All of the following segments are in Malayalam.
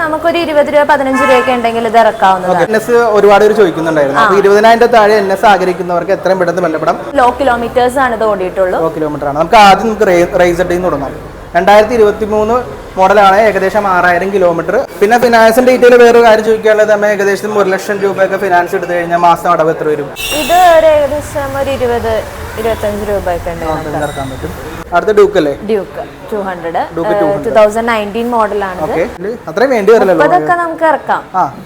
നമുക്കൊരു 20 രൂപ 15 രൂപയൊക്കെ ഉണ്ടെങ്കിൽ ഇത് ഇറക്കാവുന്നതാണ്. ഒരുപാട് പേര് ചോദിക്കുന്നുണ്ടായിരുന്നു. അപ്പോൾ 20,000 താഴെ NS ആഗ്രഹിക്കുന്നവർക്ക് എത്രയും പെട്ടെന്ന് ബന്ധപ്പെടാം. ലോ കിലോമീറ്റേഴ്സ് ആണ് ഇത് ഓടിയിട്ടുള്ളൂ. ലോ കിലോമീറ്റർ ആണ്. നമുക്ക് ആദ്യം റൈസഡിൽ നിന്ന് തുടങ്ങാം. 2023 മോഡലാണ്, ഏകദേശം 6000 കിലോമീറ്റർ. പിന്നെ ഫിനാൻസിന്റെ ഡീറ്റെയിൽ വേറൊരു കാര്യം ചോദിക്കാനുള്ളത്, നമ്മൾ ഏകദേശം 1 ലക്ഷം രൂപയൊക്കെ ഫിനാൻസ് എടുത്തു കഴിഞ്ഞാൽ മാസം അടവ് എത്ര വരും? ഇത് ഏകദേശം ഒരു 20-25 രൂപയൊക്കെ ഇറക്കാൻ പറ്റും. അടുത്ത ഡ്യൂക്ക് അല്ലേ? ഡ്യൂക്ക് 200 2019 മോഡലാണ്. അത്രയും വേണ്ടി വരില്ലല്ലോ, അതൊക്കെ നമുക്ക് ഇറക്കാം.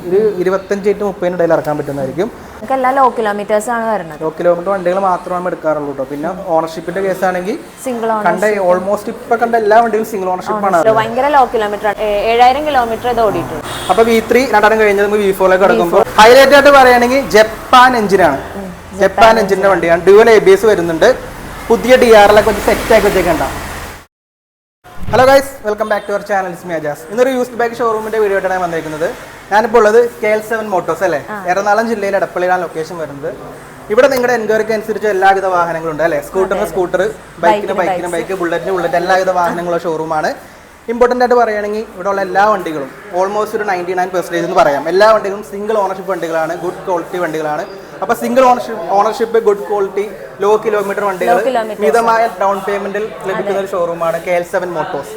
ഒരു 25-30 ഇടയിൽ ഇറക്കാൻ പറ്റുന്നതായിരിക്കും. എല്ലാം ലോ കിലോമീറ്റേഴ്സ് ആണ് വരുന്നത്. ലോ കിലോമീറ്റർ വണ്ടികൾ മാത്രമേ എടുക്കാറുള്ളൂ കേട്ടോ. പിന്നെ ഓണർഷിപ്പിന്റെ കേസ് ആണെങ്കിൽ സിംഗിൾ കണ്ട ഓൾമോസ്റ്റ് ഇപ്പൊ കണ്ട എല്ലാ വണ്ടികളും സിംഗിൾ ഓണർഷിപ്പ് ആണ്. ഭയങ്കര ലോ കിലോമീറ്റർ ആണ്, 7000 കിലോമീറ്റർ ഇത് ഓടിയിട്ടുണ്ട്. അപ്പൊ V3 രണ്ടെണ്ണം കഴിഞ്ഞത് നമുക്ക് V4 കിടക്കുമ്പോൾ ഹൈലൈറ്റ് ആയിട്ട് പറയുകയാണെങ്കിൽ ജപ്പാൻ എഞ്ചിനാണ്. ജപ്പാൻ എഞ്ചിന്റെ വണ്ടിയാണ്. ഡ്യുവൽ ABS വരുന്നുണ്ട്. പുതിയ DRL ഒക്കെ സെറ്റ് ആക്കി വെച്ചേക്കണ്ട. Hello guys, welcome back to our channel. Is me Ajas. ഇന്നൊരു യൂസ്ഡ് ബൈക്ക് ഷോറൂമിന്റെ വീഡിയോ ആയിട്ടാണ് വന്നിരിക്കുന്നത്. ഞാനിപ്പോൾ ഉള്ളത് KL7 മോട്ടോഴ്സ് അല്ലേ, എറണാകുളം ജില്ലയിലെ എടപ്പള്ളിയിലാണ് ലൊക്കേഷൻ വരുന്നത്. ഇവിടെ നിങ്ങളുടെ എൻക്വയറിക്ക് അനുസരിച്ച് എല്ലാവിധ വാഹനങ്ങളും ഉണ്ട് അല്ലേ. സ്കൂട്ടറിന് സ്കൂട്ടർ, ബൈക്കിന് ബൈക്ക്, ബുള്ളറ്റിന് ബുള്ളറ്റ്, എല്ലാവിധ വാഹനങ്ങളുള്ള ഷോറൂമാണ്. ഇമ്പോർട്ടൻ്റ് ആയിട്ട് പറയുകയാണെങ്കിൽ ഇവിടെ ഉള്ള എല്ലാ വണ്ടികളും ഓൾമോസ്റ്റ് ഒരു 99% എന്ന് പറയാം. എല്ലാ വണ്ടികളും സിംഗിൾ ഓണർഷിപ്പ് വണ്ടികളാണ്, ഗുഡ് ക്വാളിറ്റി വണ്ടികളാണ്. അപ്പോൾ single ownership, good quality, low kilometre വണ്ടികൾ മിതമായ ഡൗൺ പേയ്മെന്റിൽ ലഭിക്കുന്ന ഒരു ഷോറൂമാണ് KL7 മോട്ടോഴ്സ്.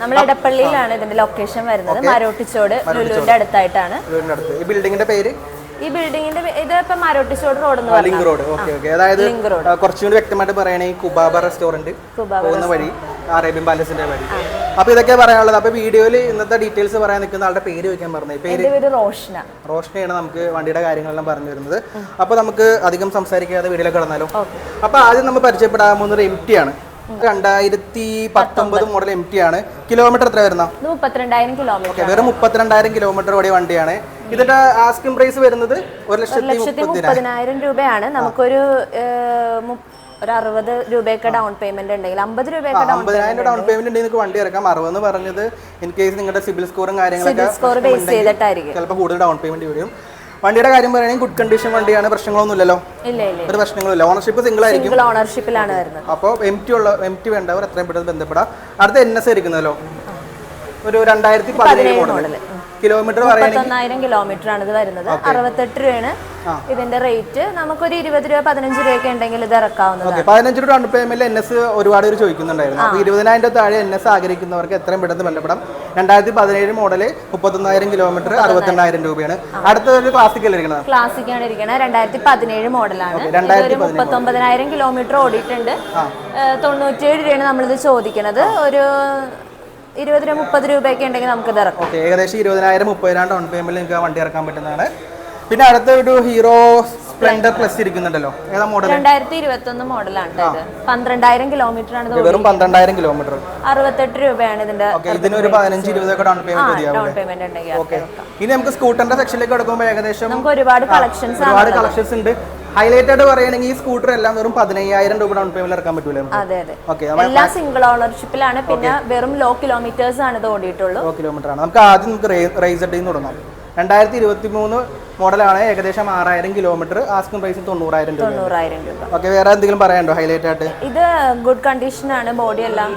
നമ്മൾ എടപ്പള്ളിയിലാണ് ഇതിന്റെ ലൊക്കേഷൻ വരുന്നത്. മാരോട്ടിച്ചോട് ലുലുവിന്റെ അടുത്തായിട്ടാണ്. ഈ ബിൽഡിങ്ങിന്റെ പേര്, ഈ ബിൽഡിങ്ങിന്റെ ഇത് ഇപ്പൊ മാരോട്ടിച്ചോട് റോഡ് എന്ന് ലിങ്ക് റോഡ്. Okay okay. അതായത് കുറച്ചുകൂടി വ്യക്തമായിട്ട് പറയുകയാണെങ്കിൽ കുബാബ റെസ്റ്റോറന്റ് പോകുന്ന വഴി, അറേബ്യൻ പാലസിന്റെ വഴി. അപ്പൊ ഇതൊക്കെ പറയാനുള്ളത്. അപ്പൊ വീഡിയോയിൽ ഇന്നത്തെ ഡീറ്റെയിൽസ് പറയാൻ നിൽക്കുന്ന ആളുടെ പേര് ചോദിക്കാൻ പറഞ്ഞത്. പേര് റോഷ്നയാണ്. നമുക്ക് വണ്ടിയുടെ കാര്യങ്ങളെല്ലാം പറഞ്ഞു വരുന്നത്. അപ്പൊ നമുക്ക് അധികം സംസാരിക്കാതെ വീഡിയോയിലേക്ക് കടന്നാലോ. അപ്പൊ ആദ്യം നമ്മൾ പരിചയപ്പെടാൻ പോകുന്നത് MT ആണ്. 2019 മോഡൽ MT ആണ്. കിലോമീറ്റർ എത്ര വരുന്ന? 32,000 കിലോമീറ്റർ. വെറും 32,000 കിലോമീറ്റർ ഓടിയ വണ്ടിയാണ്. ഇതിന്റെ ആസ്കിംഗ് പ്രൈസ് വരുന്നത് 1,30,000 രൂപയാണ്. നമുക്കൊരു 60 രൂപയൊക്കെ ഡൗൺ പേയ്മെന്റ് ഉണ്ടെങ്കിൽ 50 രൂപയൊക്കെ 50,000 ഡൗൺ പേയ്മെന്റ് ഉണ്ടെങ്കിൽ നിങ്ങൾക്ക് വണ്ടി ഇറക്കാം. 60 എന്ന് പറഞ്ഞത് ഇൻ കേസ് നിങ്ങളുടെ സിബിൽ സ്കോറും കാര്യങ്ങളൊക്കെ ബേസ് ചെയ്തിട്ടായിരിക്കും ചിലപ്പോൾ കൂടുതൽ ഡൗൺ പേയ്മെന്റ് വരും. വണ്ടിയുടെ കാര്യം പറയുകയാണെങ്കിൽ ഗുഡ് കണ്ടീഷൻ വണ്ടിയാണ്. പ്രശ്നങ്ങളൊന്നും ഇല്ലല്ലോ. ഒരു പ്രശ്നങ്ങളില്ല. ഓണർഷിപ്പ് സിംഗിൾ ആയിരിക്കും. ഓണർഷിപ്പിലാണ് വരുന്നത്. അപ്പോൾ MT വേണ്ടവർ എത്രയും പെട്ടെന്ന് ബന്ധപ്പെടാം. അടുത്ത NS ആയിരിക്കുന്നല്ലോ. ഒരു 2017 മോഡൽ. കിലോമീറ്റർ 31,000 കിലോമീറ്റർ ആണ് ഇത് വരുന്നത്. 68 രൂപയാണ് ഇതിന്റെ റേറ്റ്. നമുക്കൊരു 20 രൂപ 15 രൂപയൊക്കെ ഉണ്ടെങ്കിൽ ഇത് ഇറക്കാവുന്നതാണ്. 15 രൂപ ഡൗൺ പേയ്മെന്റ് NS ഒരുപാട് പേര് ചോദിക്കുന്നുണ്ടായിരുന്നു. അപ്പോൾ 20,000 താഴെ NS ആഗ്രഹിക്കുന്നവർക്ക് എത്രയും പെട്ടെന്ന് ബന്ധപ്പെടാം. 2017 മോഡല്, 31,000 കിലോമീറ്റർ, 68,000 രൂപയാണ്. അടുത്തൊരു ക്ലാസിക് ഇരിക്കുന്നത്. ക്ലാസിക് ആണ് ഇരിക്കുന്നത്. 2017 മോഡലാണ്. 39,000 കിലോമീറ്റർ ഓടിയിട്ടുണ്ട്. 97 രൂപയാണ് നമ്മളിത് ചോദിക്കുന്നത്. ഒരു 20 രൂപ 30 രൂപയൊക്കെ ഉണ്ടെങ്കിൽ നമുക്ക് ഇത് ഇറക്കാം. ഏകദേശം 20,000-30,000 ഡൗൺ പേയ്മെന്റിൽ നിങ്ങൾക്ക് വണ്ടി ഇറക്കാൻ പറ്റുന്നതാണ്. പിന്നെ അടുത്ത ഒരു ഹീറോ സ്പ്ലെൻഡർ പ്ലസ് ഇരിക്കുന്നുണ്ടല്ലോ. ഏതാ മോഡൽ? 2021 മോഡലാണ്. 12,000 കിലോമീറ്റർ ആണ്. വെറും 12,000 കിലോമീറ്റർ. 68 രൂപയാണ് ഇതിന്റെ. ഇതിന് ഒരു 15-20 ഡൗൺ പേയ്മെന്റ് ഉണ്ടെങ്കിൽ. ഇനി നമുക്ക് സ്കൂട്ടറിന്റെ സെക്ഷനിലേക്ക് കിടക്കുമ്പോൾ ഏകദേശം നമുക്ക് ഒരുപാട് കളക്ഷൻസ് ഉണ്ട്. ഹൈലൈറ്റ് ആയിട്ട് പറയുകയാണെങ്കിൽ ഈ സ്കൂട്ടർ എല്ലാം വെറും 15,000 രൂപ ഡൗൺ പേയ്മെന്റ് ഇറക്കാൻ പറ്റൂലേ? അതെ അതെ. എല്ലാം സിംഗിൾ ഓണർഷിപ്പിലാണ്. പിന്നെ വെറും ലോ കിലോമീറ്റേഴ്സ് ആണ് ഇത് ഓടിയിട്ടുള്ളൂ. ലോ കിലോമീറ്റർ ആണ്. നമുക്ക് ആദ്യം റൈസഡിൽ നിന്ന് തുടങ്ങാം. 2023 മോഡലാണ്. ഏകദേശം 6000 കിലോമീറ്റർ. ആസ്കിംഗ് പ്രൈസ് 90,000 രൂപ. ഓക്കെ. വേറെ എന്തെങ്കിലും പറയാനുണ്ടോ ഹൈലൈറ്റ് ആയിട്ട്? ഇത് ഗുഡ് കണ്ടീഷൻ ആണ്. ബോഡി എല്ലാം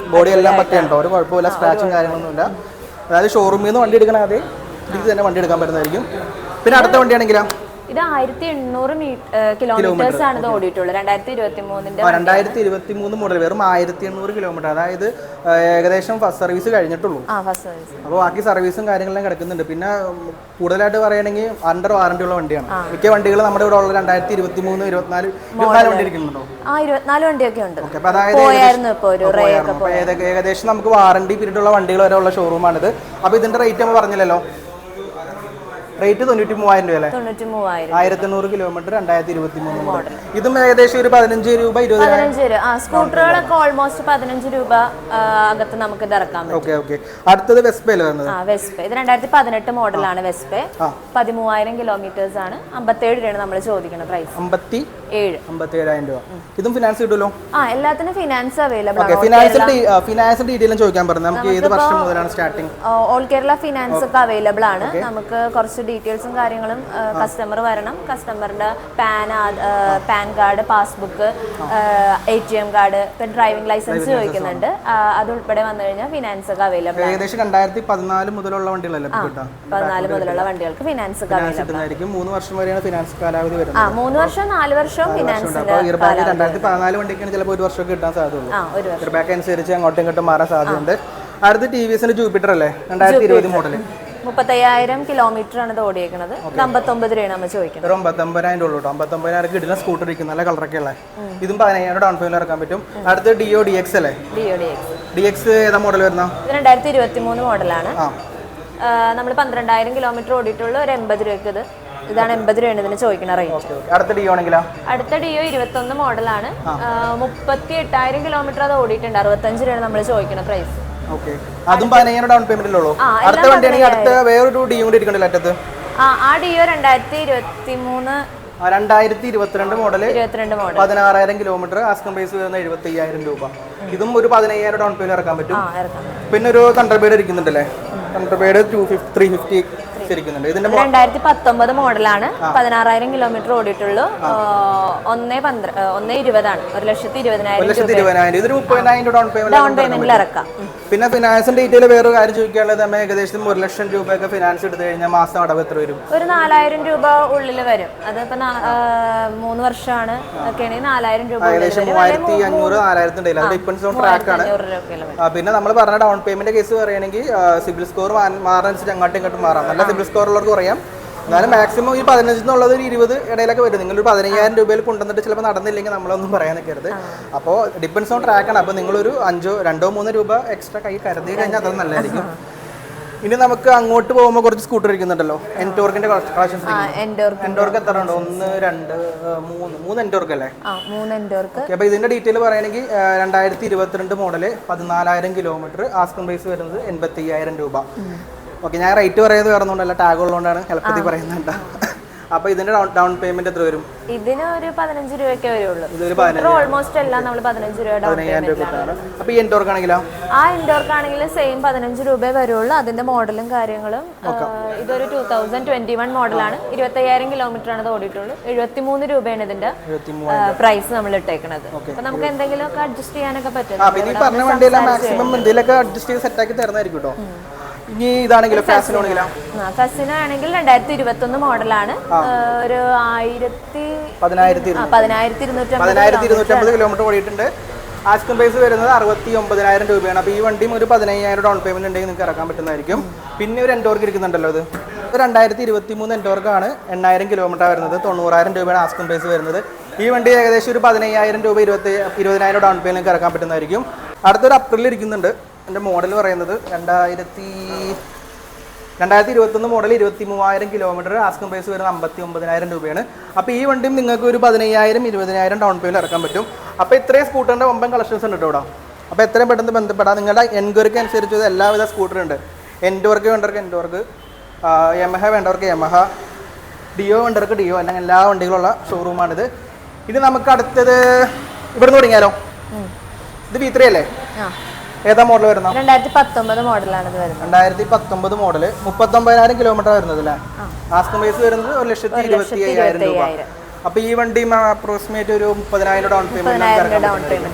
പറ്റുന്നുണ്ടോ? ഒരു കുഴപ്പമില്ല. സ്ക്രാച്ചും കാര്യങ്ങളൊന്നുമില്ല. അതായത് ഷോറൂമിൽ നിന്ന് വണ്ടി എടുക്കണ അതേ ഇത് തന്നെ വണ്ടി എടുക്കാൻ പറ്റുന്നതായിരിക്കും. പിന്നെ അടുത്ത വണ്ടിയാണെങ്കിലോ? ഇത് 1800 കിലോമീറ്റേഴ്സ് ആണ് ഇത് ഓടിയിട്ടുള്ളത്. 2023 മോഡൽ. വെറും 1800 കിലോമീറ്റർ. അതായത് ഏകദേശം ഫസ്റ്റ് സർവീസ് കഴിഞ്ഞിട്ടുള്ളൂ. അപ്പോൾ ബാക്കി സർവീസും കാര്യങ്ങളെല്ലാം കിടക്കുന്നുണ്ട്. പിന്നെ കൂടുതലായിട്ട് പറയുകയാണെങ്കിൽ അണ്ടർ വാറന്റി ഉള്ള വണ്ടിയാണ്. മിക്ക വണ്ടികൾ നമ്മുടെ ഇവിടെ ഉള്ള 2023, 24 വണ്ടി ഇരിക്കുന്നുണ്ടോ? 24 വണ്ടിയൊക്കെ ഉണ്ട്. അതായത് ഏകദേശം നമുക്ക് വാറന്റി പീരീഡ് ഉള്ള വണ്ടികൾ വരെ ഉള്ള ഷോറൂമാണിത്. അപ്പോൾ ഇതിന്റെ റേറ്റ് നമ്മൾ പറഞ്ഞില്ലല്ലോ. റേറ്റ് 93,000 രൂപ അല്ലേ? 93,000. 1800 കിലോമീറ്റർ 2023 മോഡൽ. ഇതും ഏകദേശം ഒരു 15 രൂപ 20 രൂപ. സ്കൂട്ടറുകളൊക്കെ ഓൾമോസ്റ്റ് 15 രൂപ അകത്ത് നമുക്ക് ഇത് ഇറക്കാൻ പറ്റും. Okay okay. അടുത്തത് വെസ്പയിൽ വരുന്നത്. വെസ്പ ഇത് 2018 മോഡലാണ്. വെസ്പ 13,000 കിലോമീറ്റേഴ്സ് ആണ്. 57 രൂപയാണ് നമ്മൾ ചോദിക്കുന്ന പ്രൈസ്. 57,000 രൂപ. ഇതും ഫിനാൻസ് കിട്ടുമല്ലോ? എല്ലാത്തിനും ഫിനാൻസ് അവൈലബിൾ ആണ്. ഫിനാൻസ് ഡീറ്റെയിലും ചോദിക്കാൻ പറഞ്ഞു. നമുക്ക് ഏത് വർഷം മുതലാണ് സ്റ്റാർട്ടിംഗ്? ഓൾ കേരള ഫിനാൻസ് ഒക്കെ അവൈലബിൾ ആണ്. നമുക്ക് കുറച്ച് ഡീറ്റെയിൽസും കാര്യങ്ങളും കസ്റ്റമർ വരണം. കസ്റ്റമറിന്റെ PAN card, passbook, ATM card, driving licence ചോദിക്കുന്നുണ്ട്. അത് ഉൾപ്പെടെ വന്നു കഴിഞ്ഞാൽ ഫിനാൻസ് ഒക്കെ അവൈലബിൾ ആണ്. ഏകദേശം 2014 മുതലുള്ള വണ്ടികളല്ലേ? 14 മുതലുള്ള വണ്ടികൾക്ക് ഫിനാൻസ് ഒക്കെ അവൈലബിൾ ആണ്. 3 വർഷം വരെയാണ് ഫിനാൻസ് കാലാവധി വരുന്നത്. 3 വർഷം 4 വർഷം ഫിനാൻസ്. 2014 വണ്ടിക്കാണ് ചിലപ്പോൾ 1 വർഷം കിട്ടാൻ സാധ്യതയുള്ളൂ. ബാക്ക് അനുസരിച്ച് അങ്ങോട്ടും ഇങ്ങോട്ടും മാറാൻ സാധ്യതയുണ്ട്. അടുത്ത TVSന്റെ ജൂപ്പിറ്റർ അല്ലേ? 2020 മോഡൽ. 35,000 കിലോമീറ്റർ ആണ് ഇത് ഓടിയേക്കുന്നത്. 59 രൂപയാണ് നമ്മൾ ചോദിക്കുന്നത്. 59,000 ഉള്ളൂ. 59,000 കിട്ടുന്ന സ്കൂട്ടർ ഇരിക്കും. നല്ല കളറൊക്കെ ഉള്ള. ഇതും 15,000 ഡൗൺ പേയ്മെന്റ് ഇറക്കാൻ പറ്റും. അടുത്ത ഡിയോ DX അല്ലേ? DX ഏതാ മോഡൽ വരുന്ന? 2023 മോഡലാണ്. നമ്മൾ 12,000 കിലോമീറ്റർ ഓടിയിട്ടുള്ള ഒരു 80 രൂപയ്ക്ക് ഇതാണ് 80 രൂപയാണ് ഇതിന് ചോദിക്കുന്ന റേറ്റ്. അടുത്ത ഡിയോ ആണെങ്കിലോ? അടുത്ത ഡിയോ 21 മോഡലാണ്. 38,000 കിലോമീറ്റർ അത് ഓടിയിട്ടുണ്ട്. 65 രൂപയാണ് നമ്മൾ ചോദിക്കുന്ന പ്രൈസ്. അതും 15,000 ഡൗൺ പേയ്മെന്റ് ഉള്ളൂ. അടുത്ത വണ്ടിയാണെങ്കിൽ അടുത്ത വേറൊരു ഡിയോ കൂടി ഇരിക്കണ്ടല്ലോ അറ്റത്ത്. ആ Dio 2023 2022 model 16,000 kilometre. Asking price വരുന്ന 75,000 രൂപ. ഇതും ഒരു 15,000 ഡൗൺ പേയ്മെന്റ് ഇറക്കാൻ പറ്റും. പിന്നെ ഒരു തണ്ടർബേർഡ് ഇരിക്കുന്നുണ്ടല്ലേ? തണ്ടർബേർഡ് 350 ഇരിക്കുന്നുണ്ട്. ഇതിന്റെ 2019 മോഡലാണ്. 16,000 കിലോമീറ്റർ ഓടിയിട്ടുള്ളൂ. 1,20,000 ആണ്. 1,20,000. ഇതൊരു 30,000 ഡൗൺ പേയ്മെന്റിൽ ഇറക്കാം. പിന്നെ ഫിനാൻസിന്റെ ഡീറ്റെയിൽ വേറെ കാര്യം ചോദിക്കാനുള്ളത്, നമ്മൾ ഏകദേശം 1 ലക്ഷം രൂപയൊക്കെ ഫിനാൻസ് എടുത്തു കഴിഞ്ഞാൽ മാസം അടവ് എത്ര വരും? ഒരു 4,000 രൂപ ഉള്ളിൽ വരും. അതിപ്പോ 3 വർഷമാണ് ഒക്കെയാണെങ്കിൽ 4,000 രൂപ. ഏകദേശം 3,500 4,000 അത് ഡിപ്പെൻഡ്സ് ഓൺ ട്രാക്ക് ആണ്. പിന്നെ നമ്മൾ പറഞ്ഞ ഡൗൺ പേയ്മെന്റ് കേസ് പറയുകയാണെങ്കിൽ സിബിൽ സ്കോർ മാറാനുസരിച്ച് അങ്ങോട്ടും ഇങ്ങോട്ടും മാറാം. നല്ല സിബിൽ സ്കോർ ഉള്ളവർക്ക് പറയാം. എന്നാലും മാക്സിമം ഈ 15 എന്നുള്ളത് ഒരു 20 ഇടയിലൊക്കെ വരും. നിങ്ങളൊരു 15,000 രൂപയിൽ കൊണ്ടുവന്നിട്ട് ചിലപ്പോൾ നടന്നില്ലെങ്കിൽ നമ്മളൊന്നും പറയാൻ നിൽക്കരുത്. അപ്പോൾ ഡിപ്പെൻഡ്സ് ഓൺ ട്രാക്കാണ്. അപ്പോൾ നിങ്ങളൊരു 2-3 രൂപ എക്സ്ട്രാ കൈ കരുതി കഴിഞ്ഞാൽ അത് നല്ലതായിരിക്കും. ഇനി നമുക്ക് അങ്ങോട്ട് പോകുമ്പോൾ കുറച്ച് സ്കൂട്ടർ ഇരിക്കുന്നുണ്ടല്ലോ. എൻടോർക്കിന്റെ കളക്ഷൻസ്. എൻടോർക്ക് എത്ര ഉണ്ട്? 1 2 3 എൻടോർക്ക് അല്ലേ? 3 എൻടോർക്ക്. അപ്പോൾ ഇതിന്റെ ഡീറ്റെയിൽ പറയുകയാണെങ്കിൽ 2022 മോഡല് 14,000 കിലോമീറ്റർ. ആസ്കിംഗ് പ്രൈസ് വരുന്നത് 85,000 രൂപ. ഓക്കെ, ഞാൻ റേറ്റ് പറയുന്നത് വേറൊന്നുകൊണ്ടല്ല, ടാഗ് ഉള്ളതുകൊണ്ടാണ് എളുപ്പത്തിൽ പറയുന്നുണ്ട്. അപ്പോൾ ഇതിന്റെ ഡൗൺ പേയ്മെന്റ് എത്ര വരും? ഇതിന് ഒരു 15 രൂപയൊക്കെ വരുള്ളൂ. ഓൾമോസ്റ്റ് എല്ലാം നമ്മൾ 15 രൂപ ഡൗൺ പേയ്മെന്റ്. അപ്പോൾ ഈ എൻടോർക്ക് ആണെങ്കിലോ? ആ എൻടോർക്ക് ആണെങ്കിൽ സെയിം 15 രൂപയെ വരുള്ളൂ. അതിന്റെ മോഡലും കാര്യങ്ങളും. ഇതൊരു 2021 മോഡലാണ്. 25,000 കിലോമീറ്റർ ആണ് ഇത് ഓടിയിട്ടുള്ളൂ. 73 രൂപയാണ് ഇതിന്റെ പ്രൈസ് നമ്മൾ ഇട്ടേക്കുന്നത്. അപ്പൊ നമുക്ക് എന്തെങ്കിലും ഒക്കെ അഡ്ജസ്റ്റ് ചെയ്യാനൊക്കെ പറ്റും. പിന്നെ ഈ പറഞ്ഞ വണ്ടിയെല്ലാം മാക്സിമം എന്തെങ്കിലുമൊക്കെ അഡ്ജസ്റ്റ് ചെയ്ത് സെറ്റാക്കി തരുന്നതായിരിക്കും കേട്ടോ. ഇനി ഇതാണെങ്കിലും ഫാസിനോ ആണെങ്കിൽ 2021 മോഡലാണ്. ഒരു 10,250 കിലോമീറ്റർ ഓടിയിട്ടുണ്ട്. ആസ്കിംഗ് പ്രൈസ് വരുന്നത് 69,000 രൂപയാണ്. അപ്പോൾ ഈ വണ്ടിയും ഒരു 15,000 ഡൗൺ പേയ്മെന്റ് ഉണ്ടെങ്കിൽ നിങ്ങൾക്ക് ഇറക്കാൻ പറ്റുന്നതായിരിക്കും. പിന്നെ ഒരു എൻടോർക്ക് ഇരിക്കുന്നുണ്ടല്ലോ. ഇത് 2023 എൻടോർക്കാണ്. 8,000 കിലോമീറ്റർ വരുന്നത്. 90,000 രൂപയാണ് ആസ്കിംഗ് പ്രൈസ് വരുന്നത്. ഈ വണ്ടി ഏകദേശം ഒരു 15,000 രൂപ 20,000 ഡൗൺ പേയ്മെന്റ് ഇറക്കാൻ പറ്റുന്നതായിരിക്കും. അടുത്തൊരു അപ്രിൽ ഇരിക്കുന്നുണ്ട്. എൻ്റെ മോഡൽ പറയുന്നത് 2021 മോഡൽ 23,000 കിലോമീറ്റർ. ആസ്കിംഗ് പ്രൈസ് വരുന്നത് 59,000 രൂപയാണ്. അപ്പോൾ ഈ വണ്ടിയും നിങ്ങൾക്ക് ഒരു 15,000 20,000 ഡൗൺ പേയ്മെന്റ് ഇറക്കാൻ പറ്റും. അപ്പോൾ ഇത്രയും സ്കൂട്ടറിൻ്റെ 9 കളക്ഷൻസ് ഉണ്ട് ഇവിടെ. അപ്പോൾ എത്രയും പെട്ടെന്ന് ബന്ധപ്പെടാം. നിങ്ങളുടെ എൻക്വയറിക്ക് അനുസരിച്ച് എല്ലാവിധ സ്കൂട്ടറുണ്ട്. എൻടോർക്ക് വേണ്ടവർക്ക് എൻടോർക്ക്, യമഹ വേണ്ടവർക്ക് യമഹ, ഡിയോ വേണ്ടവർക്ക് ഡിയോ, അല്ലെങ്കിൽ എല്ലാ വണ്ടികളുള്ള ഷോറൂമാണിത്. ഇത് നമുക്ക് അടുത്തത് ഇവിടുന്ന് തുടങ്ങിയാലോ? ഇത് V3 അല്ലേ? ഏതാ മോഡൽ വരുന്നത്? 2019 മോഡലാണ് ഇത് വരുന്നത്. 2019 മോഡല് 39,000 കിലോമീറ്റർ വരുന്നത് അല്ലേ? ആസ്കിംഗ് പ്രൈസ് വരുന്നത് 1,25,000 രൂപ. അപ്പൊ ഈ വണ്ടി അപ്രോക്സിമേറ്റ് ഒരു 30,000 ഡൗൺ പേയ്മെന്റ്.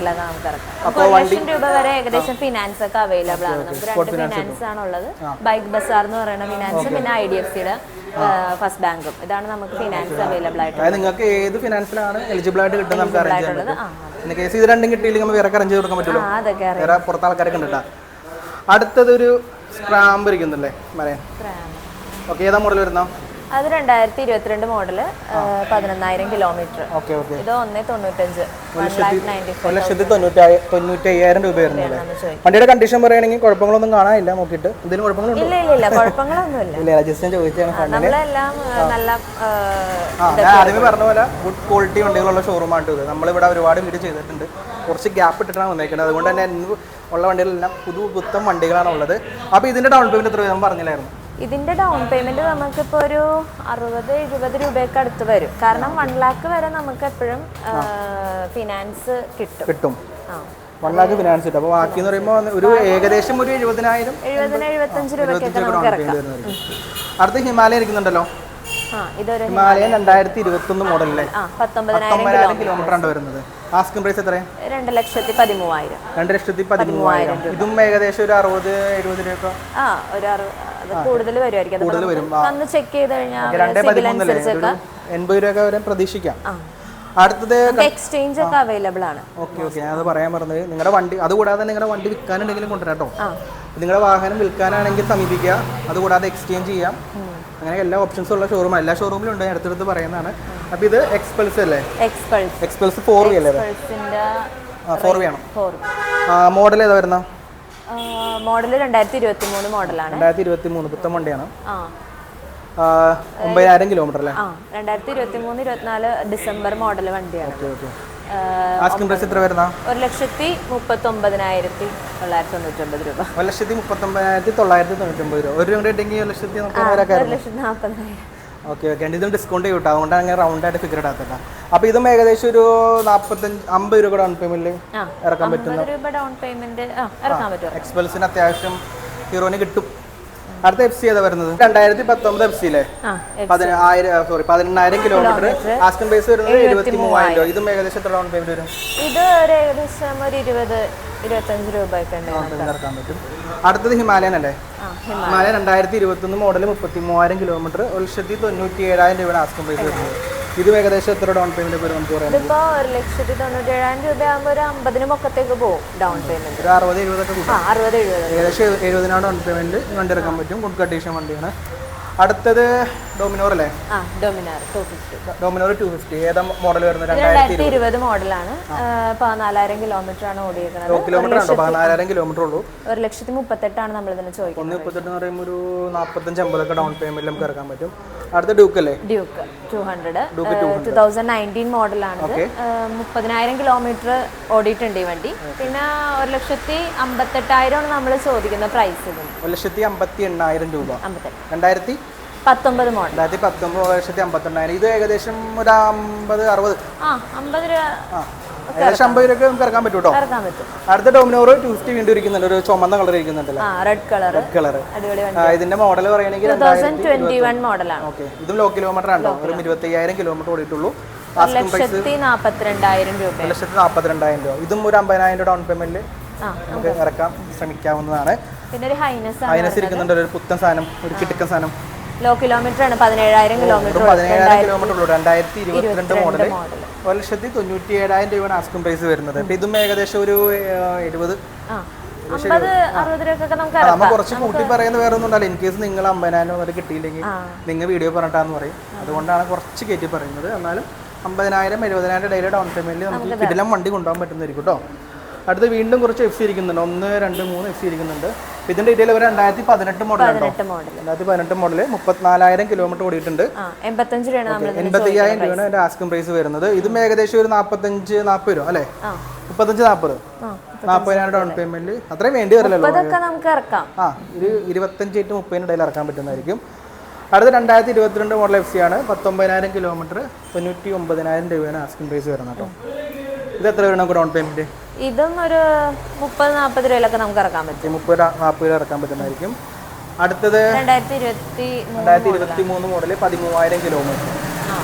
അപ്പോൾ 1 ലക്ഷം രൂപ വരെ ഏകദേശം ഫിനാൻസ് ഒക്കെ അവൈലബിൾ ആണ്. നമുക്ക് 2 ഫിനാൻസ് ആണുള്ളത്. ബൈക്ക് ബസാർ എന്ന് പറയുന്ന ഫിനാൻസ്, പിന്നെ IDFCയുടെ ഫസ്റ്റ് ബാങ്കും. ഇതാണ് നമുക്ക് ഫിനാൻസ് അവൈലബിൾ ആയിട്ട്. നിങ്ങൾക്ക് ഏത് ഫിനാൻസിലാണ് എലിജിബിൾ ആയിട്ട് കിട്ടുന്നത് നമുക്ക് അറേഞ്ച് ചെയ്യാൻ പറ്റും. ഇൻ കേസ് ഇത് രണ്ടും കിട്ടിയില്ലെങ്കിൽ നമ്മൾ വേറെ അറേഞ്ച് ചെയ്ത് കൊടുക്കാൻ പറ്റുമല്ലോ. വേറെ പുറത്ത് ആൾക്കാരൊക്കെ ഉണ്ട്. അടുത്തതൊരു സ്ക്രാമ്പ് ഇരിക്കുന്നില്ലേ മരയൻ? ഓക്കെ, ഏതാ മോഡൽ വരുന്ന? അത് 2022 മോഡല് 11,000 കിലോമീറ്റർ. Okay okay. ഇത് 1,95. 1,95,000 രൂപ വരുന്നത്. വണ്ടിയുടെ കണ്ടീഷൻ പറയുകയാണെങ്കിൽ കുഴപ്പങ്ങളൊന്നും കാണാനില്ല. നോക്കിയിട്ട് എന്തെങ്കിലും കുഴപ്പങ്ങളുണ്ടോ? ഇല്ല കുഴപ്പങ്ങളൊന്നുമില്ല. ഇല്ല, ജസ്റ്റ് ഞാൻ ചോദിച്ചാണ്. നമ്മളെല്ലാം നല്ല ഞാൻ ആദ്യമേ പറഞ്ഞ പോലെ ഗുഡ് ക്വാളിറ്റി വണ്ടികളുള്ള ഷോറൂമാണ് ഇത്. നമ്മളിവിടെ ഒരുപാട് വീഡിയോ ചെയ്തിട്ടുണ്ട്. കുറച്ച് ഗ്യാപ്പ് ഇട്ടിട്ടാണ് വന്നേക്കുന്നത്. അതുകൊണ്ട് തന്നെ ഇന്ന് ഉള്ള വണ്ടികളെല്ലാം പുത്തൻ വണ്ടികളാണ് ഉള്ളത്. അപ്പോൾ ഇതിന്റെ ഡൗൺ പേയ്മെന്റ് എത്ര ഞാൻ പറഞ്ഞില്ലായിരുന്നു? ഇതിന്റെ ഡൗൺ പേയ്മെന്റ് നമുക്കിപ്പോ ഒരു 60-70 രൂപയൊക്കെ അടുത്ത് വരും. കാരണം 1 lakh വരെ നമുക്ക് എപ്പോഴും ഫിനാൻസ് കിട്ടും. 1 lakh ഫിനാൻസ് കിട്ടും. അപ്പോൾ ബാക്കി എന്ന് പറയുമ്പോൾ ഒരു ഏകദേശം ഒരു 70,000 70-75 രൂപയൊക്കെ നമുക്ക് ഇറക്കാം. അടുത്ത ഹിമാലയ ഇരിക്കുന്നുണ്ടല്ലോ. ഹിമാലയൻ 2021 മോഡലല്ലേ? 19,000 കിലോമീറ്റർ ആണ് വരുന്നത്. ആസ്കിംഗ് പ്രൈസ് എത്രയാണ്? 2,13,000. 2,13,000. ഇതും ഏകദേശം ഒരു 60-70 രൂപ കൂടുതൽ വരുമായിരിക്കും. ചെക്ക് ചെയ്ത് കഴിഞ്ഞാൽ 80 രൂപ വരെ പ്രതീക്ഷിക്കാം. അടുത്തത് എക്സ്ചേഞ്ച് ഒക്കെ അവൈലബിൾ ആണ്. ഓക്കെ ഓക്കെ, ഞാൻ അത് പറയാൻ പറഞ്ഞത്. നിങ്ങളുടെ വണ്ടി അതുകൂടാതെ നിങ്ങളുടെ വണ്ടി വിൽക്കാനുണ്ടെങ്കിലും കൊണ്ടുവരാം കേട്ടോ. നിങ്ങളുടെ വാഹനം വിൽക്കാനാണെങ്കിൽ സമീപിക്കുക. അതുകൂടാതെ എക്സ്ചേഞ്ച് ചെയ്യാം. അങ്ങനെ എല്ലാ ഓപ്ഷൻസും ഉള്ള ഷോറൂമാണ്. എല്ലാ ഷോറൂമിലും ഉണ്ട്. അടുത്തടുത്ത് പറയുന്നതാണ്. അപ്പോൾ ഇത് എക്സ്പൾസ് അല്ലേ? എക്സ്പൾസ് 4V അല്ലേ? 4V ആണോ? മോഡൽ ഏതാ വരുന്ന? മോഡൽ 2023 മോഡലാണ്. 2023 പുത്തൻ വണ്ടിയാണ്. 9,000 കിലോമീറ്റർ അല്ലേ? 2023-24 ഡിസംബർ മോഡൽ വണ്ടിയാണ്. ആസ്കിംഗ് പ്രൈസ് എത്ര വരുന്ന? 1,39,999 രൂപ. 1,39,999 രൂപ. ഒരു രൂപ കിട്ടിയെങ്കിൽ 1,40,000. Okay okay. ഇതും ഡിസ്കൗണ്ട് ചെയ്യും കേട്ടോ. അതുകൊണ്ടാണ് അങ്ങനെ റൗണ്ട് ആയിട്ട് ഫിഗർ ഇടാത്തത്. അപ്പോൾ ഇതും ഏകദേശം ഒരു 50 രൂപ ഡൗൺ പേയ്മെന്റ് ഇറക്കാൻ പറ്റുന്ന എക്സ്പൾസിന് അത്യാവശ്യം ഹീറോന് കിട്ടും. അടുത്ത FC ഏതാ വരുന്നത്? 2019 FC അല്ലേ? 18,000 കിലോമീറ്റർ. ആസ്കിംഗ് പ്രൈസ് വരുന്നത് 73,000 രൂപ. ഇതും ഏകദേശം എത്ര ഡൗൺ പേയ്മെന്റ് വരും? ഇത് ഏകദേശം ഒരു 20-25 രൂപയൊക്കെ ഇറക്കാൻ പറ്റും. അടുത്തത് ഹിമാലയൻ അല്ലേ? Himalayan 2021 model 33,000 kilometre. 1,97,000 രൂപയാണ് ആസ്കിംഗ് പ്രൈസ് വരുന്നത്. ഇത് ഏകദേശം എത്ര ഡൗൺ പേയ്മെന്റ് വരും നമുക്ക് പറയാം? ഇതിപ്പോ 1,97,000 രൂപയാകുമ്പോൾ ഒരു 50 മൊക്കത്തേക്ക് പോകും ഡൗൺ പേയ്മെന്റ്. ഒരു 60-70 ഒക്കെ കിട്ടും. 60-70 ഏകദേശം 70,000 ഡൗൺ പേയ്മെന്റ് വണ്ടി ഇറക്കാൻ പറ്റും. ഗുഡ് കണ്ടീഷൻ വണ്ടിയാണ്. അടുത്തത് ഡോമിനോർ അല്ലേ? ഡോമിനോർ 250. ഏതാ മോഡൽ വരുന്നത്? 2020 മോഡലാണ്. 14,000 കിലോമീറ്റർ ആണ് ഓടിയിരിക്കുന്നത്. കിലോമീറ്റർ ആണോ? 14,000 കിലോമീറ്റർ ഉള്ളൂ. 1,38,000 നമ്മൾ ഇതിന് ചോദിക്കുന്നത്. 1,38 എന്ന് പറയുമ്പോൾ ഒരു 45-50 ഒക്കെ ഡൗൺ പേയ്മെന്റ് നമുക്ക് ഇറക്കാൻ പറ്റും. അടുത്ത ഡ്യൂക്ക് അല്ലേ? ഡ്യൂക്ക് 200 2019 മോഡലാണ്. 30,000 കിലോമീറ്റർ ഓടിയിട്ടുണ്ട് ഈ വണ്ടി. പിന്നെ 1,58,000 നമ്മൾ ചോദിക്കുന്ന പ്രൈസ്. 1,58,000 രൂപ. 2019 മോഡൽ. 2019 1,58,000. ഇത് ഏകദേശം ഒരു 50-60 ഏകദേശം 50 രൂപ നമുക്ക് ഇറക്കാൻ പറ്റും കേട്ടോ. അടുത്ത ഡോമിനോർ 250 വീണ്ടും ഇരിക്കുന്നുണ്ട്. ഒരു ചുമന്ന കളർ ഇരിക്കുന്നുണ്ടല്ലോ. Red colour. ഇതിന്റെ മോഡൽ പറയുകയാണെങ്കിൽ 2021 മോഡലാണ്. ഓക്കെ. ഇതും ലോ കിലോമീറ്റർ ആണോ? ഒരു 25,000 കിലോമീറ്റർ ഓടിയിട്ടുള്ളൂ. 1,42,000 രൂപ. 1,42,000 രൂപ. ഇതും ഒരു 50,000 ഡൗൺ പേയ്മെന്റിൽ നമുക്ക് ഇറക്കാൻ ശ്രമിക്കാവുന്നതാണ്. പിന്നെ ഒരു ഹൈനസ് ഇരിക്കുന്നുണ്ട്. ഒരു പുത്തൻ സാധനം, ഒരു കിടക്കൻ സാധനം. ലോ കിലോമീറ്റർ ആണ്. 17,000 കിലോമീറ്റർ. 17,000 കിലോമീറ്റർ ഉള്ളൂ. 2022 മോഡൽ. 1,97,000 രൂപയാണ് ആസ്കിംഗ് പ്രൈസ് വരുന്നത്. അപ്പൊ ഇതും ഏകദേശം ഒരു 70 നമ്മൾ കുറച്ച് കൂട്ടി പറയുന്ന വേറെ ഒന്നും ഉണ്ടല്ലോ. ഇൻ കേസ് നിങ്ങൾ 50,000 വരെ കിട്ടിയില്ലെങ്കിൽ നിങ്ങൾ വീഡിയോ പറഞ്ഞിട്ടാന്ന് പറയും. അതുകൊണ്ടാണ് കുറച്ച് കയറ്റി പറയുന്നത്. എന്നാലും 50,000 70,000 ഡെയിലി ഡൗൺ പേയ്മെന്റിൽ നമുക്ക് കിടിലം വണ്ടി കൊണ്ടുപോകാൻ പറ്റുന്നതായിരിക്കും കേട്ടോ. അടുത്ത് വീണ്ടും കുറച്ച് FC ഇരിക്കുന്നുണ്ട്. 1, 2, 3 FC ഇരിക്കുന്നുണ്ട്. ഇതിന്റെ ഡീറ്റെയിൽ ഒരു 2018 മോഡലുണ്ടോ? 2018 മോഡല് 34,000 കിലോമീറ്റർ ഓടിയിട്ടുണ്ട്. 85,000 രൂപയാണ് അതിന്റെ ആസ്കിംഗ് പ്രൈസ് വരുന്നത്. ഇതും ഏകദേശം ഒരു 45-40 രൂപ അല്ലേ? 35-40 ഡൗൺ പേയ്മെന്റ് അത്രയും വേണ്ടി വരില്ലല്ലോ. ഒരു 25-30 ഇടയിൽ ഇറക്കാൻ പറ്റുന്നതായിരിക്കും. അടുത്ത 2022 മോഡൽ FC ആണ്. 19,000 കിലോമീറ്റർ. 99,000 രൂപയാണ് ആസ്കിംഗ് പ്രൈസ് വരുന്നത് കേട്ടോ. ഇത് എത്ര വരും നമുക്ക് ഡൗൺ പേയ്മെന്റ്? ഇതും ഒരു 30-40 രൂപയിലൊക്കെ നമുക്ക് ഇറക്കാൻ പറ്റും. 30-40 രൂപ ഇറക്കാൻ പറ്റുന്നതായിരിക്കും. അടുത്തത് 2023 മോഡൽ 13,000 കിലോമീറ്റർ.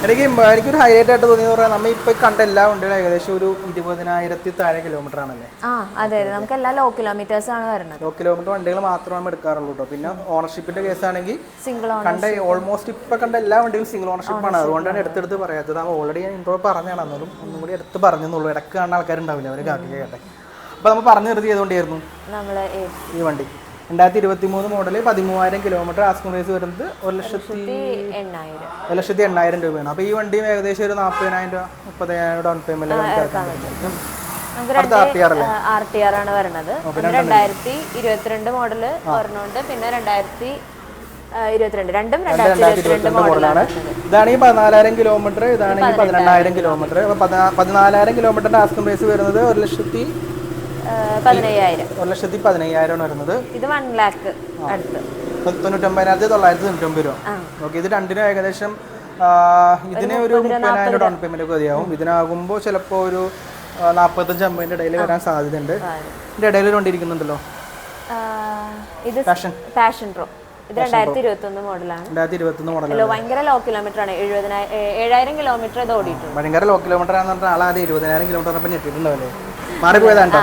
എനിക്കൊരു ഹൈലൈറ്റ് ആയിട്ട് തോന്നിയെന്ന് പറഞ്ഞാൽ നമ്മൾ ഇപ്പൊ കണ്ട എല്ലാ വണ്ടികളും ഏകദേശം ഒരു 20,000 താഴെ കിലോമീറ്റർ ആണല്ലേ? അതെ, നമുക്ക് എല്ലാ ലോ കിലോമീറ്റേഴ്സ് ആണ് വരുന്നത്. ലോ കിലോമീറ്റർ വണ്ടികൾ മാത്രമേ നമ്മൾ എടുക്കാറുള്ളൂ കേട്ടോ. പിന്നെ ഓണർഷിപ്പിന്റെ കേസ് ആണെങ്കിൽ സിംഗിൾ കണ്ട ഓൾമോസ്റ്റ് ഇപ്പൊ കണ്ട എല്ലാ വണ്ടികളും സിംഗിൾ ഓണർഷിപ്പ് ആണ്. അതുകൊണ്ടാണ് എടുത്തെടുത്ത് പറയാത്തത്. ഓൾറെഡി ഞാൻ ഇൻട്രോ പറഞ്ഞാണ്. എന്നാലും ഒന്നും കൂടി എടുത്ത് പറഞ്ഞെന്നുള്ളൂ. ഇടക്ക് കാണുന്ന ആൾക്കാരുണ്ടാവില്ല, അവർ കാക്കി കേട്ടെ. അപ്പൊ നമ്മൾ പറഞ്ഞു നിർത്തി ചെയ്തുകൊണ്ടായിരുന്നു ഈ വണ്ടി. 2023 മോഡൽ 13,000 കിലോമീറ്റർ ആസ്കിംഗ് പ്രൈസ് വരുന്നത് 1,80,000 രൂപയാണ്. അപ്പോൾ ഈ വണ്ടിയും ഏകദേശം ഒരു 40,000 രൂപ 30,000 ഡൗൺ പേയ്മെന്റ് RTR ആണ് വരുന്നത്. 2022 മോഡല് ഒരെണ്ണമുണ്ട്, പിന്നെ 2022 രണ്ടും 2022 മോഡലാണ്. ഇതാണ് ഈ 14,000 കിലോമീറ്റർ, ഇതാണ് ഈ 18,000 കിലോമീറ്റർ. അപ്പോൾ 14,000 കിലോമീറ്ററിന്റെ ആസ്കിംഗ് പ്രൈസ് വരുന്നത് 1,15,000 വരുന്നത്. ഇത് 1 lakh അടുത്ത് 99,990 രൂപ. ഓക്കെ, ഇത് രണ്ടിനും ഏകദേശം ഇതിന് ഒരു 30,000 ഡൗൺ പേയ്മെന്റ് ഒക്കെ മതിയാവും. ഇതിനാകുമ്പോൾ ചിലപ്പോൾ ഒരു 45-50 ഇടയിൽ വരാൻ സാധ്യതയുണ്ട്. ഇതിന്റെ ഇടയിൽ ഒരു വണ്ടി ഇരിക്കുന്നുണ്ടല്ലോ, ഇത് പാഷൻ പ്രോ. ഇത് 2021 മോഡലാണ്. 2021 മോഡലാണ്. ഭയങ്കര ലോ കിലോമീറ്റർ ആണ്. 7,000 കിലോമീറ്റർ ഇത് ഓടിയിട്ടുണ്ട്. ഭയങ്കര ലോ കിലോമീറ്റർ ആണെന്ന് പറഞ്ഞാൽ ആളാദ്യം 20,000 കിലോമീറ്റർ ഞെട്ടിട്ടുണ്ടാവല്ലേ, മാറിപ്പോയതാണ് കേട്ടോ.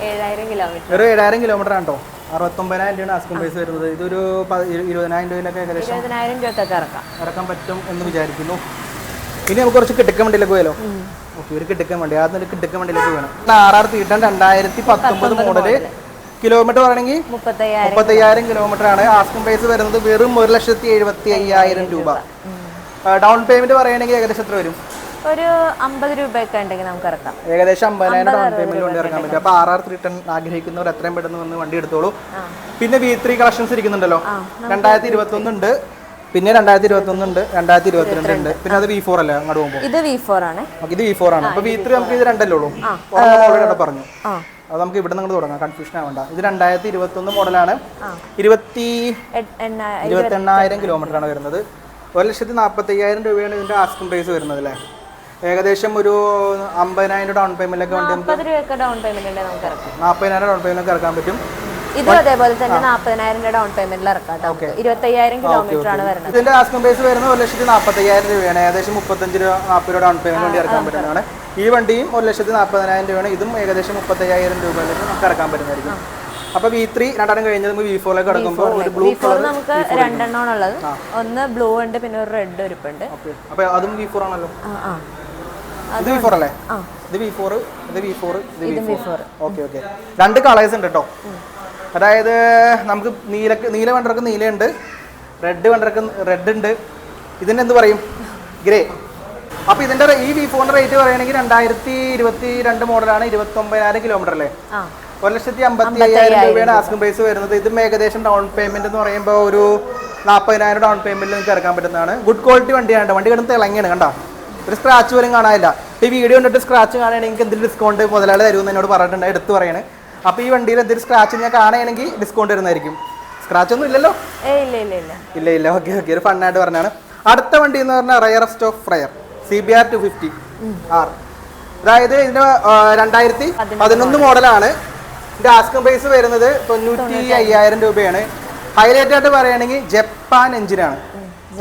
7,000 കിലോമീറ്റർ, ഒരു 7,000 കിലോമീറ്റർ ആണ് കേട്ടോ. 69,000 രൂപയാണ് ആസ്കിംഗ് പ്രൈസ് വരുന്നത്. ഇതൊരു 20,000 രൂപയിലൊക്കെ ഏകദേശം 20,000 രൂപയൊക്കെ ഇറക്കാൻ പറ്റും എന്ന് വിചാരിക്കുന്നു. ഇനി നമുക്ക് കുറച്ച് കിടക്കൻ വണ്ടിയിലേക്ക് പോയാലോ? ഓക്കെ, ഒരു കിടക്കൻ വണ്ടി, ആദ്യം ഒരു കിടക്കൻ വണ്ടിയിലേക്ക് വേണം. RR തീട്ടൻ 2019 model. കിലോമീറ്റർ പറയണമെങ്കിൽ 35,000 കിലോമീറ്റർ ആണ്. ആസ്കിംഗ് പ്രൈസ് വരുന്നത് വെറും 1,75,000 രൂപ. ഡൗൺ പേയ്മെന്റ് പറയുകയാണെങ്കിൽ ഏകദേശം എത്ര വരും? ഒരു 50 രൂപയൊക്കെ ഉണ്ടെങ്കിൽ നമുക്ക് ഇറക്കാം. ഏകദേശം 50,000 ഡൗൺ പേയ്മെന്റ് കൊണ്ട് ഇറക്കാൻ പറ്റും. അപ്പോൾ RR റിട്ടേൺ ആഗ്രഹിക്കുന്നവർ എത്രയും പെട്ടെന്ന് വന്ന് വണ്ടി എടുത്തോളൂ. പിന്നെ V3 കളക്ഷൻസ് ഇരിക്കുന്നുണ്ടല്ലോ. 2021 ഉണ്ട്, പിന്നെ 2021 ഉണ്ട്, 2022 ഉണ്ട്, പിന്നെ അത് V4 അല്ലേ അങ്ങോട്ട് പോകുമ്പോൾ? ഇത് V4 ആണ്. ഇത് V4 ആണ്. അപ്പോൾ V3 നമുക്ക് ഇത് രണ്ടല്ലേ ഉള്ളൂ, ഓൾറെഡി പറഞ്ഞു. അത് നമുക്ക് ഇവിടെ നിന്ന് തുടങ്ങാം, കൺഫ്യൂഷൻ ആവണ്ട. ഇത് 2021 മോഡലാണ്. 28,000 കിലോമീറ്റർ ആണ് വരുന്നത്. 1,40,000 രൂപയാണ് ഇതിന്റെ ആസ്കിംഗ് പ്രൈസ് വരുന്നത് അല്ലേ. ഏകദേശം ഒരു 50,000 ഡൗൺ പേയ്മെന്റ് ഒക്കെ ഉണ്ട്. 40 രൂപയൊക്കെ ഡൗൺ പേയ്മെന്റ് ഉണ്ടെങ്കിൽ നമുക്ക് ഇറക്കാം. 40,000 ഡൗൺ പേയ്മെന്റ് ഒക്കെ ഇറക്കാൻ പറ്റും. ഇത് അതേപോലെ തന്നെ 40,000 ഡൗൺ പേയ്മെന്റിൽ ഇറക്കാം. 25,000 കിലോമീറ്റർ ആണ് വരുന്നത്. ഇതിന്റെ ആസ്കിംഗ് പ്രൈസ് വരുന്നത് 1,40,000 രൂപയാണ്. ഏകദേശം 35 രൂപ 40 രൂപ ഡൗൺ പേയ്മെന്റ് വേണ്ടി ഇറക്കാൻ പറ്റുന്നതാണ്. ഈ വണ്ടിയും 1,40,000 രൂപയാണ്. ഇതും ഏകദേശം 35,000 രൂപയിലേക്ക് നമുക്ക് ഇറക്കാൻ പറ്റുന്നതായിരിക്കും. അപ്പൊ V3 രണ്ടെണ്ണം കഴിഞ്ഞത് നമുക്ക് V4ലേക്ക് കിടക്കുമ്പോൾ ഒരു ബ്ലൂ കളർ നമുക്ക് രണ്ടെണ്ണമാണ് ഉള്ളത്. ഒന്ന് ബ്ലൂ ഉണ്ട്, പിന്നെ ഒരു റെഡ് ഇരിപ്പുണ്ട്. അപ്പൊ അതും V4 ആണല്ലോ. ഇത് V4 അല്ലേ? ഇത് V4, ഇത് V4, ഇത് V4. ഓക്കെ. രണ്ട് കളേഴ്സ് ഉണ്ട് കേട്ടോ. അതായത് നമുക്ക് നീല വണ്ടർക്ക് നീലയുണ്ട്, റെഡ് വണ്ടർക്ക് റെഡ് ഉണ്ട്. ഇതിന് എന്ത് പറയും? ഗ്രേ. അപ്പോൾ ഇതിന്റെ ഈ V4ന്റെ റേറ്റ് പറയുകയാണെങ്കിൽ 2022 മോഡലാണ്. 29,000 കിലോമീറ്റർ അല്ലേ. 1,50,000 രൂപയാണ് ആസ്കിംഗ് പ്രൈസ് വരുന്നത്. ഇതും ഏകദേശം ഡൗൺ പേയ്മെന്റ് എന്ന് പറയുമ്പോൾ ഒരു 40,000 ഡൗൺ പേയ്മെന്റിൽ നിങ്ങൾക്ക് ഇറക്കാൻ പറ്റുന്നതാണ്. ഗുഡ് ക്വാളിറ്റി വണ്ടിയാണ്. വണ്ടി കിടന്ന് തിളങ്ങിയാണ്, കണ്ടോ? ഒരു സ്ക്രാച്ച് പോലും കാണാനില്ല. ഈ വീഡിയോ കണ്ടിട്ട് സ്ക്രാച്ച് കാണുകയാണെങ്കിൽ എനിക്ക് എന്തെങ്കിലും ഡിസ്കൗണ്ട് മുതലാളി തരുമെന്ന് എന്നോട് പറഞ്ഞിട്ടുണ്ട്, എടുത്ത് പറയണേ. അപ്പോൾ ഈ വണ്ടിയിൽ എന്തെങ്കിലും സ്ക്രാച്ച് ഞാൻ കാണുകയാണെങ്കിൽ ഡിസ്കൗണ്ട് തരുന്നതായിരിക്കും. സ്ക്രാച്ച് ഒന്നും ഇല്ലല്ലോ? ഇല്ല. ഓക്കെ. ഒരു ഫണ്ണായിട്ട് പറഞ്ഞാണ്. അടുത്ത വണ്ടി എന്ന് പറഞ്ഞാൽ rarest of rare CBR 250R. അതായത് ഇതിന് 2011 മോഡലാണ്. ഇതിന്റെ ആസ്കിംഗ് പ്രൈസ് വരുന്നത് 95,000 രൂപയാണ്. ഹൈലൈറ്റ് ആയിട്ട് പറയുകയാണെങ്കിൽ ജപ്പാൻ എഞ്ചിനാണ്.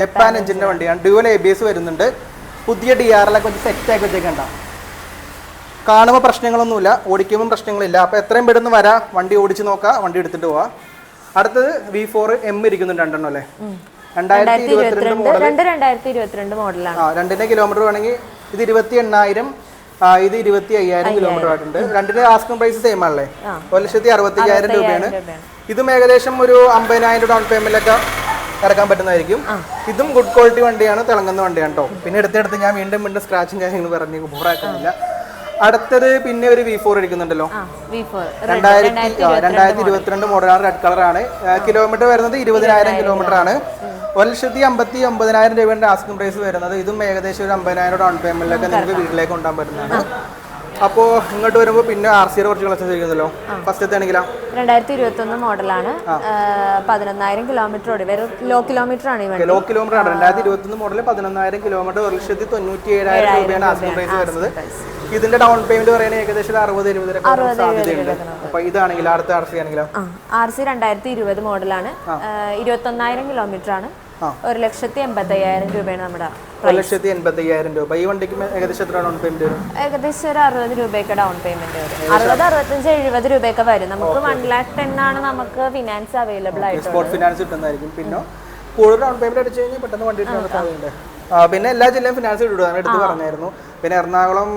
ജപ്പാൻ എഞ്ചിന്റെ വണ്ടിയാണ്. ഡ്യുവൽ ABS വരുന്നുണ്ട്. പുതിയ DRLൊക്കെ വെച്ച് സെറ്റാക്കി വെച്ചേക്കണ്ട. കാണുമ്പോൾ പ്രശ്നങ്ങളൊന്നുമില്ല, ഓടിക്കുമ്പോൾ പ്രശ്നങ്ങളില്ല. അപ്പോൾ എത്രയും പെട്ടെന്ന് വരാം, വണ്ടി ഓടിച്ച് നോക്കാം, വണ്ടി എടുത്തിട്ട് പോവാം. അടുത്തത് V4M ഇരിക്കുന്നുണ്ട്, രണ്ടെണ്ണം അല്ലേ. 2022 മോഡലാണ്. രണ്ടിന്റെ കിലോമീറ്റർ വേണമെങ്കിൽ ഇത് 28,000, ഇത് 25,000 കിലോമീറ്റർ ആയിട്ടുണ്ട്. രണ്ടിന്റെ ആസ്കിംഗ് പ്രൈസ് സെയിം ആണല്ലേ. 1,60,000 രൂപയാണ്. ഇതും ഏകദേശം ഒരു 50,000 ഡൗൺ പേയ്മെന്റിലൊക്കെ ഇറക്കാൻ പറ്റുന്നതായിരിക്കും. ഇതും ഗുഡ് ക്വാളിറ്റി വണ്ടിയാണ്, തിളങ്ങുന്ന വണ്ടിയാണ് കേട്ടോ. പിന്നെ എടുത്തെടുത്ത് ഞാൻ വീണ്ടും സ്ക്രാച്ചും കാര്യങ്ങൾ പറഞ്ഞ് ബോറാക്കുന്നില്ല. അടുത്തത് പിന്നെ ഒരു V4 ഇരിക്കുന്നുണ്ടല്ലോ. 2022 മോഡലാണ്, റെഡ് കളറാണ്. കിലോമീറ്റർ വരുന്നത് 20,000 കിലോമീറ്റർ ആണ്. 1,59,000 രൂപയുടെ ആസ്കിംഗ് പ്രൈസ് വരുന്നത്. ഇതും ഏകദേശം ഒരു 50,000 ഡൗൺ പേയ്മെന്റിലൊക്കെ നിങ്ങൾക്ക് വീട്ടിലേക്ക് കൊണ്ടുപോകാൻ പറ്റുന്നതാണ്. അപ്പോൾ ഇങ്ങോട്ട് വരുമ്പോൾ പിന്നെ RC കുറച്ച് കളക്ഷൻ ഇരിക്കുന്നല്ലോ. ഫസ്റ്റത്തെ ആണെങ്കിലോ 2021 മോഡലാണ്. 11,000 കിലോമീറ്റർ ഓടി. വെറും ലോ കിലോമീറ്റർ ആണ്. ലോ കിലോമീറ്റർ ആണ്. 2021 മോഡൽ 11,000 കിലോമീറ്റർ, 1,97,000 രൂപയാണ് ആസ്കിംഗ് പ്രൈസ് വരുന്നത്. ഇതിന്റെ ഡൗൺ പേയ്മെന്റ് പറയുന്നത് ഏകദേശം 60-70 സാധ്യതയുണ്ട്. അപ്പൊ ഇതാണെങ്കിൽ അടുത്ത RC ആണെങ്കിലോ RC 2020 മോഡലാണ്. 21,000 കിലോമീറ്റർ ആണ്. 1,80,000 രൂപയാണ് നമ്മുടെ 1,80,000 രൂപ. ഈ വണ്ടിക്ക് ഏകദേശം എത്ര ഡൗൺ പേയ്മെന്റ് വരും? ഏകദേശം ഒരു 60 രൂപയൊക്കെ ഡൗൺ പേയ്മെന്റ് വരും. 60, 65, 70 രൂപയൊക്കെ വരും. നമുക്ക് 1,10,000 ആണ് നമുക്ക് ഫിനാൻസ് അവൈലബിൾ ആയിട്ട്. സ്പോർട്ട് ഫിനാൻസ് കിട്ടുന്നതായിരിക്കും. പിന്നെ കൂടുതൽ ഡൗൺ പേയ്മെന്റ് അടിച്ചു കഴിഞ്ഞാൽ പെട്ടെന്ന് വണ്ടി എടുക്കാൻ സാധ്യതയുണ്ട്. പിന്നെ എല്ലാ ജില്ലയും ഫിനാൻസ് കിട്ടും എടുത്ത് പറഞ്ഞായിരുന്നു. പിന്നെ എറണാകുളം,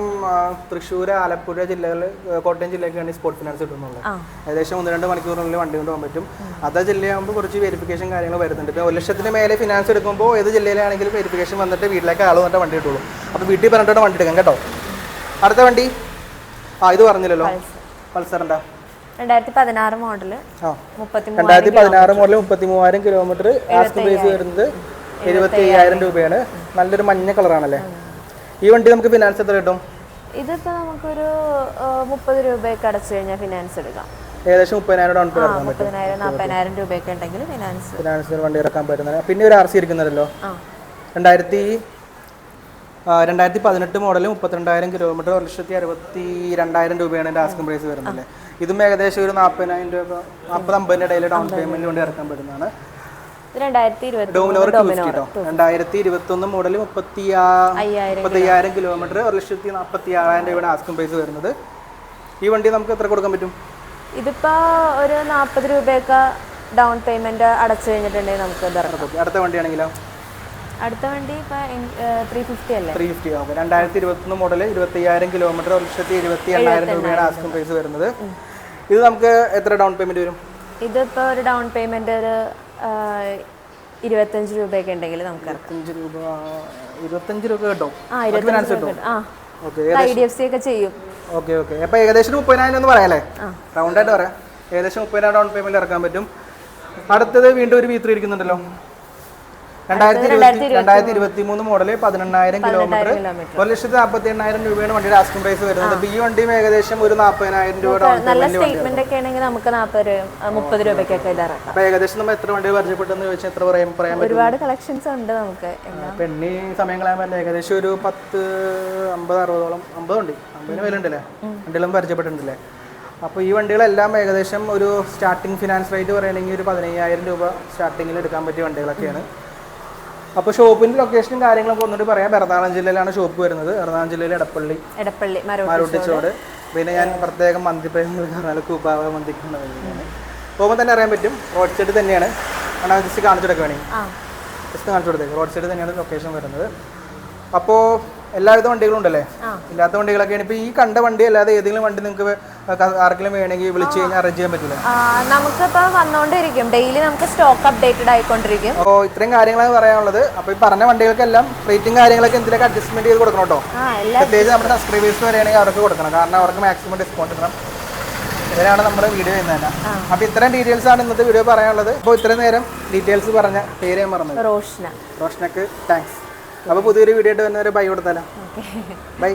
തൃശ്ശൂർ, ആലപ്പുഴ ജില്ലകളിൽ, കോട്ടയം ജില്ലയ്ക്ക് വേണ്ടി സ്പോട്ട് ഫിനാൻസ് കിട്ടുന്നുള്ളൂ. ഏകദേശം 1-2 മണിക്കൂറിനുള്ളിൽ വണ്ടി കൊണ്ട് പോകാൻ പറ്റും. അതേ ജില്ലയാകുമ്പോൾ കുറച്ച് വെരിഫിക്കേഷൻ കാര്യങ്ങൾ വരുന്നുണ്ട്. ഇപ്പോൾ 1 ലക്ഷത്തിന് മേലെ ഫിനാൻസ് എടുക്കുമ്പോൾ ഏത് ജില്ലയിലാണെങ്കിലും വെരിഫിക്കേഷൻ വന്നിട്ട് വീട്ടിലേക്ക് ആൾ വന്നിട്ട് വണ്ടി കിട്ടുള്ളൂ. അപ്പോൾ വീട്ടിൽ പറഞ്ഞിട്ട് വണ്ടി എടുക്കാം കേട്ടോ. അടുത്ത വണ്ടി ഇത് പറഞ്ഞില്ലല്ലോ, പൾസറിൻ്റെ 2016 മോഡൽ 33,000 കിലോമീറ്റർ. ആസ്കിംഗ് പ്രൈസ് വരുന്നത് 75,000 രൂപയാണ്. നല്ലൊരു മഞ്ഞ കളറാണല്ലേ. ഈ വണ്ടി നമുക്ക് ഫിനാൻസ് എത്ര കിട്ടും? ഇതിപ്പോ നമുക്കൊരു 30 രൂപയൊക്കെ അടച്ചു കഴിഞ്ഞാൽ ഫിനാൻസ് എടുക്കാം. ഏകദേശം 30,000 ഡൗൺ പേയ്മെന്റ് ഇറക്കാൻ പറ്റും. 40,000 രൂപയൊക്കെ ഉണ്ടെങ്കിൽ ഫിനാൻസ് വണ്ടി ഇറക്കാൻ പറ്റുന്നത്. പിന്നെ ഒരു RC ഇരിക്കുന്നല്ലോ, 2018 മോഡൽ 32,000 കിലോമീറ്റർ, 1,62,000 രൂപയാണ് എൻ്റെ ആസ്കിംഗ് പ്രൈസ് വരുന്നത്. ഇതും ഏകദേശം ഒരു 40,000 രൂപ 40-50 ഇടയിൽ ഡൗൺ പേയ്മെന്റ് കൊണ്ട് ഇറക്കാൻ പറ്റുന്നതാണ്. 2021 മോഡൽ 35,000 കിലോമീറ്റർ, 1,46,000 രൂപയാണ് ആസ്കിംഗ് പ്രൈസ് വരുന്നത്. ഈ വണ്ടി നമുക്ക് എത്ര കൊടുക്കാൻ പറ്റും? ഇതിപ്പോ ഒരു 40 രൂപയൊക്കെ ഡൗൺ പേയ്മെന്റ് അടച്ചു കഴിഞ്ഞിട്ടുണ്ടെങ്കിൽ നമുക്ക് അടുത്ത വണ്ടിയാണെങ്കിലോ? അടുത്ത വണ്ടി ഇപ്പൊ 350 അല്ലേ? 350 ആകും. 2021 മോഡൽ 25,000 കിലോമീറ്റർ, 1,78,000 രൂപയാണ് ആസ്കിംഗ് പ്രൈസ് വരുന്നത്. ഇത് നമുക്ക് എത്ര ഡൗൺ പേയ്മെന്റ് വരും? ഇതിപ്പോ ഒരു ഡൗൺ പേയ്മെന്റ് ഒരു 25 രൂപയൊക്കെ ഉണ്ടെങ്കിൽ നമുക്ക് 25 രൂപ കിട്ടും. IDFC ഒക്കെ ചെയ്യും. ഓക്കെ. അപ്പൊ ഏകദേശം 30,000 എന്ന് പറയാല്ലേ, റൗണ്ട് ആയിട്ട് പറയാം. ഏകദേശം 30,000 ഡൗൺ പേയ്മെന്റ് ഇറക്കാൻ പറ്റും. അടുത്തത് വീണ്ടും ഒരു V3 ഇരിക്കുന്നുണ്ടല്ലോ, 2023 മോഡൽ 18,000 കിലോമീറ്റർ, 1,48,000 രൂപയാണ് വണ്ടിയുടെ ആസ്കിംഗ് പ്രൈസ് വരുന്നത്. ഈ വണ്ടിയും ഏകദേശം ഒരു 40,000 രൂപ ഡൗൺ പേയ്മെന്റ്. നമുക്ക് 30 രൂപയ്ക്കൊക്കെ ഇറക്കാം. അപ്പൊ ഏകദേശം നമ്മൾ എത്ര വണ്ടി പരിചയപ്പെട്ടെന്ന് ചോദിച്ചാൽ എത്ര പറയാൻ പറ്റും? ഒരുപാട് കളക്ഷൻസ് ഉണ്ട് നമുക്ക്. പെണ്ണി സമയം കളയാൻ പറ്റില്ല. ഏകദേശം ഒരു 50-60 ഉണ്ട്. 50 വിലുണ്ടല്ലേ വണ്ടികളും പരിചയപ്പെട്ടിട്ടുണ്ടല്ലേ. അപ്പോൾ ഈ വണ്ടികളെല്ലാം ഏകദേശം ഒരു സ്റ്റാർട്ടിംഗ് ഫിനാൻസ് റേറ്റ് പറയുകയാണെങ്കിൽ ഒരു 15,000 രൂപ സ്റ്റാർട്ടിങ്ങിൽ എടുക്കാൻ പറ്റിയ വണ്ടികളൊക്കെയാണ്. അപ്പോൾ ഷോപ്പിന്റെ ലൊക്കേഷനും കാര്യങ്ങളൊക്കെ ഒന്നുകൂടി പറയാം. എറണാകുളം ജില്ലയിലാണ് ഷോപ്പ് വരുന്നത്. എറണാകുളം ജില്ലയിലെ എടപ്പള്ളി മരോട്ടിച്ചോട്. പിന്നെ ഞാൻ പ്രത്യേകം മന്തിപ്രേമികൾ പറഞ്ഞാൽ കൂപ്പാവ മന്തിക്കുന്ന വഴിയാണ്. പോകുമ്പോൾ തന്നെ അറിയാൻ പറ്റും, റോഡ് സൈഡ് തന്നെയാണ്. ജസ്റ്റ് കാണിച്ചു കൊടുക്കുക വേണമെങ്കിൽ ജസ്റ്റ് കാണിച്ചു കൊടുത്തേക്ക്. റോഡ് സൈഡ് തന്നെയാണ് ലൊക്കേഷൻ വരുന്നത്. അപ്പോൾ എല്ലാവിധ വണ്ടികളും ഉണ്ടല്ലേ? ഇല്ലാത്ത വണ്ടികളൊക്കെയാണ്. ഇപ്പോൾ ഈ കണ്ട വണ്ടി അല്ലാതെ ഏതെങ്കിലും വണ്ടി നിങ്ങൾക്ക് ആർക്കെങ്കിലും വേണമെങ്കിൽ വിളിച്ച് കഴിഞ്ഞാൽ അറേഞ്ച് ചെയ്യാൻ പറ്റില്ല? നമുക്കിപ്പോൾ വന്നുകൊണ്ടിരിക്കും, ഡെയിലി നമുക്ക് സ്റ്റോക്ക് അപ്ഡേറ്റഡ് ആയിക്കൊണ്ടിരിക്കും. അപ്പോൾ ഇത്രയും കാര്യങ്ങളാണ് പറയാനുള്ളത്. അപ്പോൾ ഈ പറഞ്ഞ വണ്ടികൾക്കെല്ലാം റേറ്റും കാര്യങ്ങളൊക്കെ എന്തിനൊക്കെ അഡ്ജസ്റ്റ്മെന്റ് ചെയ്ത് കൊടുക്കണം കേട്ടോ. പ്രത്യേകിച്ച് നമ്മുടെ സബ്സ്ക്രൈബേഴ്സ് വരെയാണെങ്കിൽ അവർക്ക് കൊടുക്കണം, കാരണം അവർക്ക് മാക്സിമം ഡിസ്കൗണ്ട് കിട്ടണം. ഇതിനാണ് നമ്മുടെ വീഡിയോ ചെയ്യുന്നത് തന്നെ. അപ്പോൾ ഇത്രയും ഡീറ്റെയിൽസ് ആണ് ഇന്നത്തെ വീഡിയോ പറയാനുള്ളത്. അപ്പോൾ ഇത്രയും നേരം ഡീറ്റെയിൽസ് പറഞ്ഞ പേര് ഞാൻ പറഞ്ഞത് റോഷനക്ക് താങ്ക്സ്. അപ്പോൾ പുതിയൊരു വീഡിയോ ആയിട്ട് വന്നവരെ ബൈ കൊടുത്താലോ. ബൈ.